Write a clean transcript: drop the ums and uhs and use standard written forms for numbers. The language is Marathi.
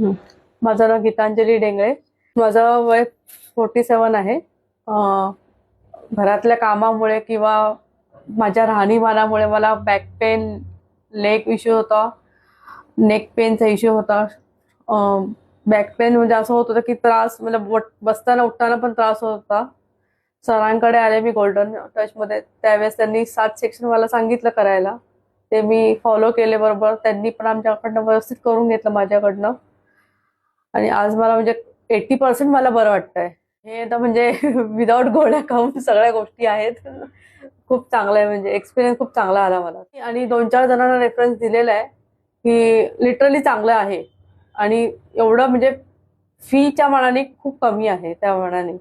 हं. माझं नाव गीतांजली डेंगळे. माझं वय 47 आहे. घरातल्या कामामुळे किंवा माझ्या राहणीमानामुळे मला बॅक पेन, लेग इश्यू होता, नेक पेनचा इश्यू होता. बॅक पेन म्हणजे असं होत होतं की त्रास मला बसताना उठताना पण त्रास होत होता. सरांकडे आले मी गोल्डन टच मध्ये, त्यावेळेस त्यांनी 7 सेक्शन मला सांगितलं करायला. ते मी फॉलो केले बरोबर. त्यांनी पण आमच्याकडनं व्यवस्थित करून घेतलं माझ्याकडनं. आणि आज मला म्हणजे 80% मला बरं वाटतंय. हे आता म्हणजे विदाऊट गोळ्या खाऊन सगळ्या गोष्टी आहेत. खूप चांगलं आहे, म्हणजे एक्सपिरियन्स खूप चांगला आला मला. आणि 2-4 जणांना रेफरन्स दिलेला आहे की लिटरली चांगलं आहे. आणि एवढं म्हणजे फीच्या मानाने खूप कमी आहे त्या मानाने.